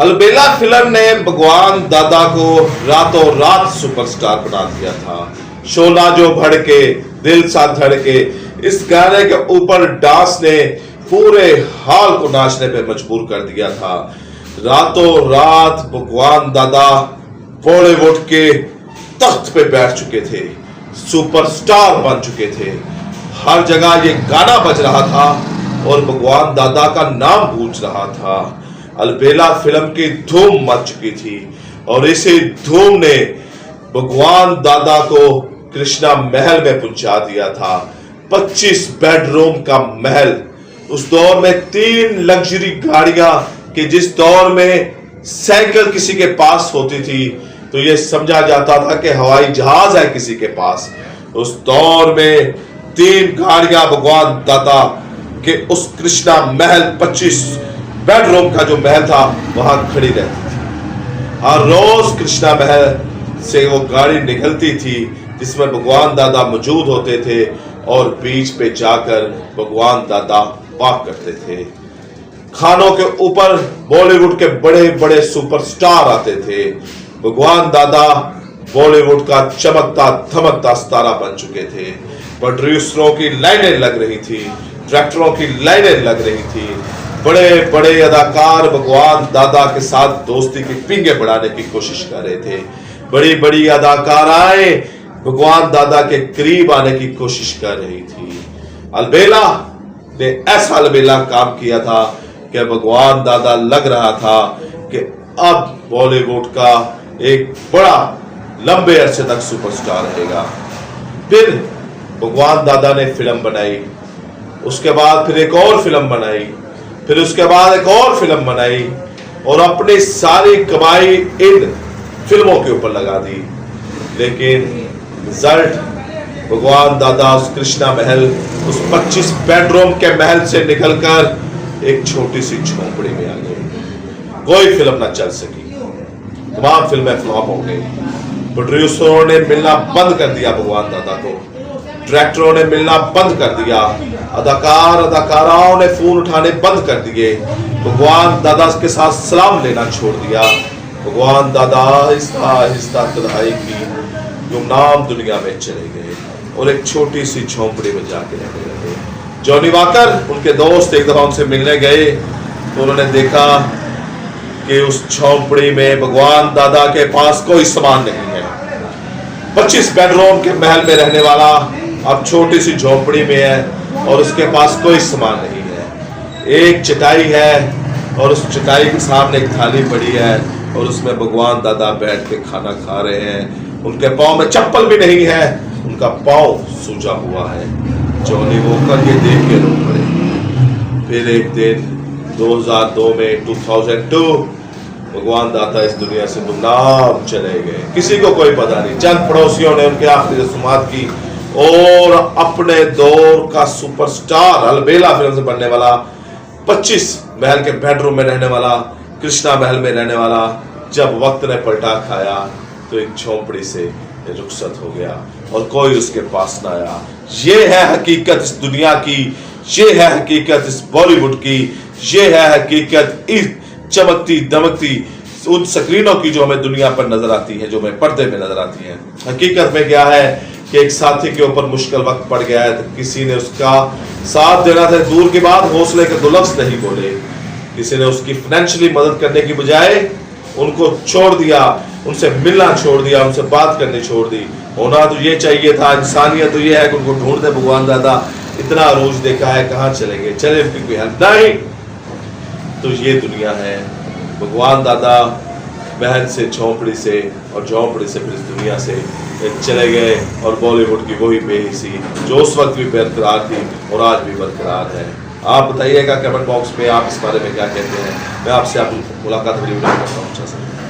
अलबेला film ने भगवान दादा को रातों रात सुपरस्टार बना दिया था। शोला जो भड़के दिल सा धड़के, इस गाने के ऊपर डांस ने पूरे हाल को नाचने पे मजबूर कर दिया था। रातों रात भगवान दादा बॉलीवुड के तख्त पे बैठ चुके थे, सुपरस्टार बन चुके थे। हर जगह ये गाना बज रहा था और भगवान दादा का नाम गूंज रहा था। अलबेला फिल्म की धूम मच चुकी थी और इसी धूम ने भगवान दादा को कृष्णा महल में पहुंचा दिया था। 25 बेडरूम का महल। उस दौर में 3 लग्जरी गाड़ियां कि जिस दौर में साइकिल किसी के पास होती थी तो यह समझा जाता था कि हवाई जहाज है किसी के पास। उस दौर में 3 गाड़ियां भगवान दादा के उस कृष्णा महल 25 बेडरूम का जो महल था वहां खड़ी रहती थी। हर रोज कृष्णा महल से वो गाड़ी निकलती थी जिसमें भगवान दादा मौजूद होते थे और बीच पे जाकर भगवान दादा वाक करते थे। खानों के ऊपर बॉलीवुड के बड़े बड़े सुपरस्टार आते थे। भगवान दादा बॉलीवुड का चमकता धमकता सितारा बन चुके थे। प्रोड्यूसरों की लाइनें लग रही थी, डायरेक्टरों की लाइनें लग रही थी। बड़े बड़े अदाकार भगवान दादा के साथ दोस्ती की पींगे बढ़ाने की कोशिश कर रहे थे। बड़ी बड़ी अदाकाराएं भगवान दादा के करीब आने की कोशिश कर रही थी। अलबेला ने ऐसा अलबेला काम किया था कि भगवान दादा लग रहा था कि अब बॉलीवुड का एक बड़ा लंबे अरसे तक सुपरस्टार रहेगा। फिर भगवान दादा ने फिल्म बनाई, उसके बाद फिर एक और फिल्म बनाई, फिर उसके बाद एक और फिल्म बनाई और अपनी सारी कमाई इन फिल्मों के ऊपर लगा दी। लेकिन रिजल्ट भगवान दादा उस कृष्णा महल, उस 25 बेडरूम के महल से निकलकर एक छोटी सी झोंपड़ी में आ गए। कोई फिल्म ना चल सकी, तमाम फिल्में फ्लॉप हो गई। प्रोड्यूसरों ने मिलना बंद कर दिया भगवान दादा को, डायरेक्टरों ने मिलना बंद कर दिया, अदाकाराओं ने फोन उठाने बंद कर दिए। भगवान दादा के साथ सलाम लेना छोड़ दिया। भगवान दादा आहिस्ता आहिस्ता तन्हाई की गुमनाम दुनिया में चले गए और एक छोटी सी झोंपड़ी में जाके रहने लगे। जॉनी वॉकर उनके दोस्त एक दफा उनसे मिलने गए तो उन्होंने देखा कि उस झोंपड़ी में भगवान दादा के पास कोई सामान नहीं है। 25 बेडरूम के महल में रहने वाला अब छोटी सी झोंपड़ी में है और उसके पास कोई सामान नहीं है। एक चटाई है और उस चटाई के सामने एक थाली पड़ी है और उसमें भगवान दादा बैठ के खाना खा रहे हैं। उनके पाँव में चप्पल भी नहीं है, उनका पाँव सूजा हुआ है। जॉनी वॉकर ये देख के रो पड़े। फिर एक दिन 2002 में 2002 भगवान दादा इस दुनिया से गुमनाम चले गए। किसी को कोई पता नहीं। चंद पड़ोसियों ने उनके आखिरी रस्मात की और अपने दौर का सुपरस्टार अलबेला फिल्म से बनने वाला 25 महल के बेडरूम में रहने वाला, कृष्णा महल में रहने वाला, जब वक्त ने पलटा खाया तो एक झोंपड़ी से रुखसत हो गया और कोई उसके पास ना आया। ये है हकीकत इस दुनिया की, ये है हकीकत इस बॉलीवुड की, ये है हकीकत इस चमकती दमकती उन स्क्रीनों की जो हमें दुनिया पर नजर आती है, जो हमें पर्दे में नजर आती है। हकीकत में क्या है कि एक साथी के ऊपर मुश्किल वक्त पड़ गया है तो किसी ने उसका साथ देना था, दूर की बात हौसले के दो लफ्ज नहीं बोले। किसी ने उसकी फाइनेंशियली मदद करने की बजाय उनको छोड़ दिया, उनसे मिलना छोड़ दिया, उनसे बात करनी छोड़ दी। होना तो ये चाहिए था, इंसानियत तो ये है कि उनको ढूंढते भगवान दादा। इतना रोज देखा है, कहाँ चले गए, चले उनकी कोई हेल्प नहीं। तो ये दुनिया है। भगवान दादा महल से झोंपड़ी से और झोंपड़ी से फिर इस दुनिया से चले गए और बॉलीवुड की वही बेहिसी जो उस वक्त भी बरकरार थी और आज भी बरकरार है। आप बताइएगा कमेंट बॉक्स में आप इस बारे में क्या कहते हैं। मैं आपसे आप मुलाकात करता हूँ।